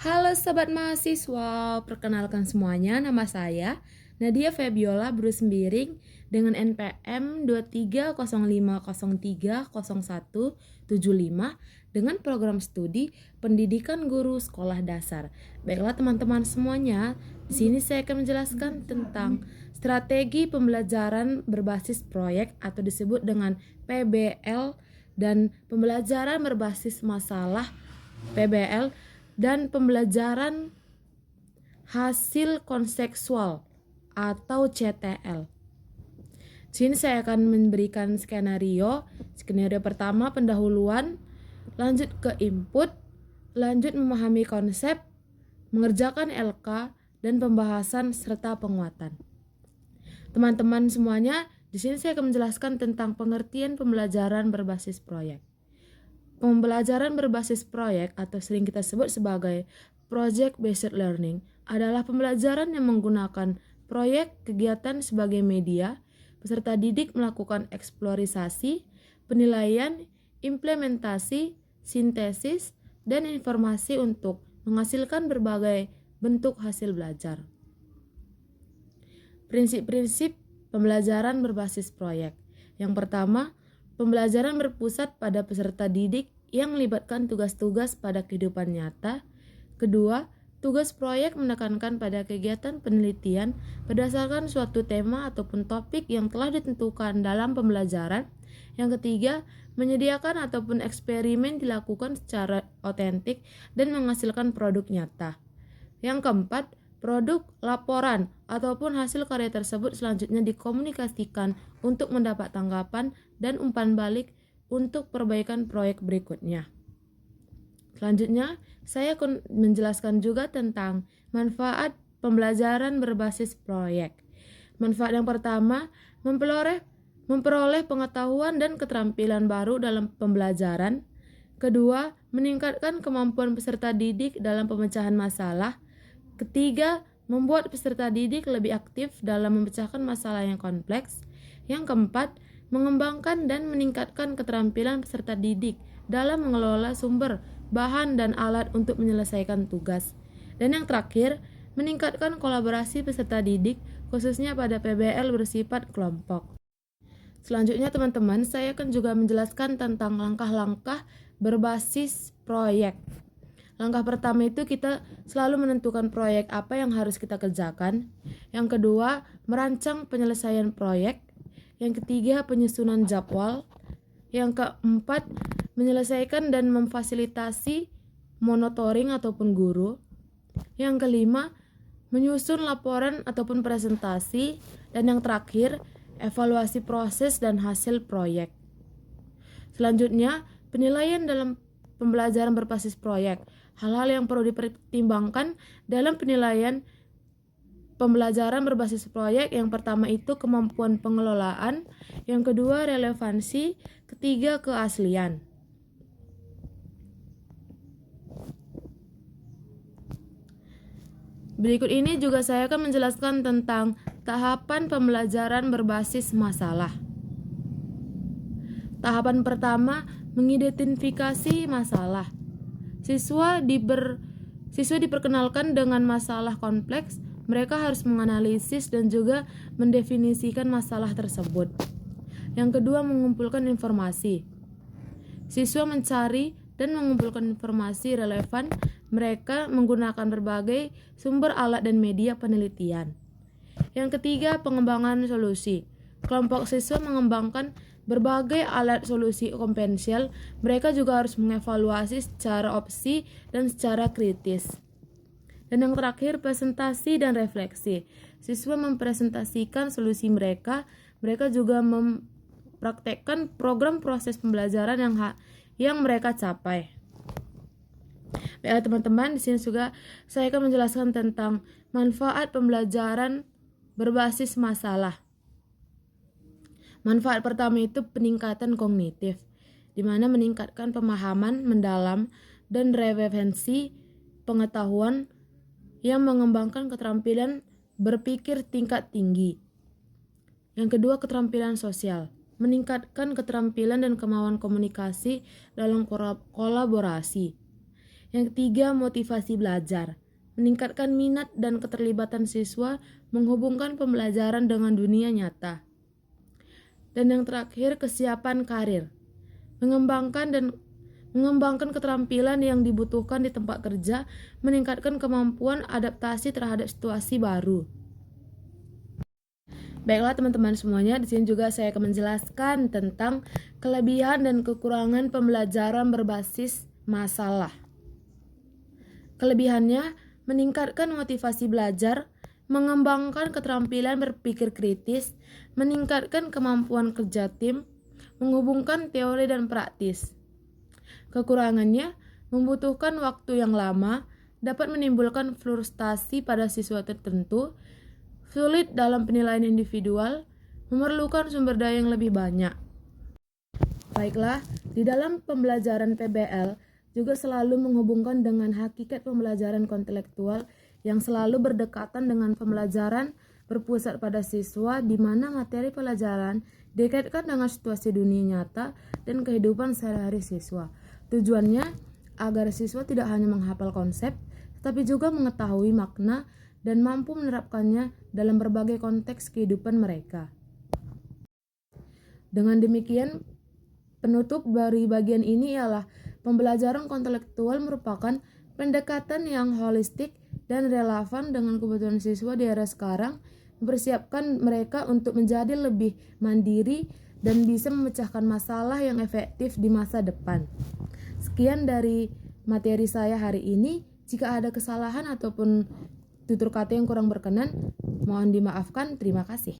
Halo Sobat Mahasiswa, perkenalkan semuanya, nama saya Nadia Febiola Bruce Sembiring dengan NPM 2305030175 dengan program studi Pendidikan Guru Sekolah Dasar. Baiklah teman-teman semuanya, di sini saya akan menjelaskan tentang strategi pembelajaran berbasis proyek atau disebut dengan PBL dan pembelajaran berbasis masalah PBL dan pembelajaran hasil kontekstual atau CTL. Di sini saya akan memberikan skenario. Skenario pertama pendahuluan, lanjut ke input, lanjut memahami konsep, mengerjakan LK, dan pembahasan serta penguatan. Teman-teman semuanya, di sini saya akan menjelaskan tentang pengertian pembelajaran berbasis proyek. Pembelajaran berbasis proyek atau sering kita sebut sebagai project based learning adalah pembelajaran yang menggunakan proyek kegiatan sebagai media. Peserta didik melakukan eksplorisasi, penilaian, implementasi, sintesis, dan informasi untuk menghasilkan berbagai bentuk hasil belajar. Prinsip-prinsip pembelajaran berbasis proyek. Yang pertama, pembelajaran berpusat pada peserta didik yang melibatkan tugas-tugas pada kehidupan nyata. Kedua, tugas proyek menekankan pada kegiatan penelitian berdasarkan suatu tema ataupun topik yang telah ditentukan dalam pembelajaran. Yang ketiga, menyediakan ataupun eksperimen dilakukan secara otentik dan menghasilkan produk nyata. Yang keempat, produk, laporan, ataupun hasil karya tersebut selanjutnya dikomunikasikan untuk mendapat tanggapan dan umpan balik untuk perbaikan proyek berikutnya. Selanjutnya, saya akan menjelaskan juga tentang manfaat pembelajaran berbasis proyek. Manfaat yang pertama, memperoleh pengetahuan dan keterampilan baru dalam pembelajaran. Kedua, meningkatkan kemampuan peserta didik dalam pemecahan masalah. Ketiga, membuat peserta didik lebih aktif dalam memecahkan masalah yang kompleks. Yang keempat, mengembangkan dan meningkatkan keterampilan peserta didik dalam mengelola sumber, bahan, dan alat untuk menyelesaikan tugas. Dan yang terakhir, meningkatkan kolaborasi peserta didik khususnya pada PBL bersifat kelompok. Selanjutnya teman-teman, saya akan juga menjelaskan tentang langkah-langkah berbasis proyek. Langkah pertama itu kita selalu menentukan proyek apa yang harus kita kerjakan. Yang kedua, merancang penyelesaian proyek. Yang ketiga, penyusunan jadwal. Yang keempat, menyelesaikan dan memfasilitasi monitoring ataupun guru. Yang kelima, menyusun laporan ataupun presentasi. Dan yang terakhir, evaluasi proses dan hasil proyek. Selanjutnya, penilaian dalam pembelajaran berbasis proyek. Hal-hal yang perlu dipertimbangkan dalam penilaian pembelajaran berbasis proyek. Yang pertama itu kemampuan pengelolaan, yang kedua relevansi, ketiga keaslian. Berikut ini juga saya akan menjelaskan tentang tahapan pembelajaran berbasis masalah. Tahapan pertama, mengidentifikasi masalah. Siswa diperkenalkan dengan masalah kompleks. Mereka harus menganalisis dan juga mendefinisikan masalah tersebut. Yang kedua, mengumpulkan informasi. Siswa mencari dan mengumpulkan informasi relevan. Mereka menggunakan berbagai sumber alat dan media penelitian. Yang ketiga, pengembangan solusi. Kelompok siswa mengembangkan berbagai alat solusi konvensional. Mereka juga harus mengevaluasi secara opsi dan secara kritis. Dan yang terakhir, presentasi dan refleksi. Siswa mempresentasikan solusi mereka. Mereka juga mempraktekkan program proses pembelajaran yang mereka capai. Baiklah teman-teman, di sini juga saya akan menjelaskan tentang manfaat pembelajaran berbasis masalah. Manfaat pertama itu peningkatan kognitif, di mana meningkatkan pemahaman mendalam dan relevansi pengetahuan yang mengembangkan keterampilan berpikir tingkat tinggi. Yang kedua, keterampilan sosial, meningkatkan keterampilan dan kemauan komunikasi dalam kolaborasi. Yang ketiga, motivasi belajar. Meningkatkan minat dan keterlibatan siswa, menghubungkan pembelajaran dengan dunia nyata. Dan yang terakhir, kesiapan karir. Mengembangkan keterampilan yang dibutuhkan di tempat kerja, meningkatkan kemampuan adaptasi terhadap situasi baru. Baiklah teman-teman semuanya, di sini juga saya akan menjelaskan tentang kelebihan dan kekurangan pembelajaran berbasis masalah. Kelebihannya, meningkatkan motivasi belajar, mengembangkan keterampilan berpikir kritis, meningkatkan kemampuan kerja tim, menghubungkan teori dan praktis. Kekurangannya, membutuhkan waktu yang lama, dapat menimbulkan frustasi pada siswa tertentu, sulit dalam penilaian individual, memerlukan sumber daya yang lebih banyak. Baiklah, di dalam pembelajaran PBL juga selalu menghubungkan dengan hakikat pembelajaran kontelektual yang selalu berdekatan dengan pembelajaran berpusat pada siswa, di mana materi pelajaran dikaitkan dengan situasi dunia nyata dan kehidupan sehari-hari siswa. Tujuannya agar siswa tidak hanya menghafal konsep, tetapi juga mengetahui makna dan mampu menerapkannya dalam berbagai konteks kehidupan mereka. Dengan demikian, penutup dari bagian ini ialah pembelajaran kontelektual merupakan pendekatan yang holistik dan relevan dengan kebutuhan siswa di era sekarang, mempersiapkan mereka untuk menjadi lebih mandiri dan bisa memecahkan masalah yang efektif di masa depan. Sekian dari materi saya hari ini. Jika ada kesalahan ataupun tutur kata yang kurang berkenan, mohon dimaafkan. Terima kasih.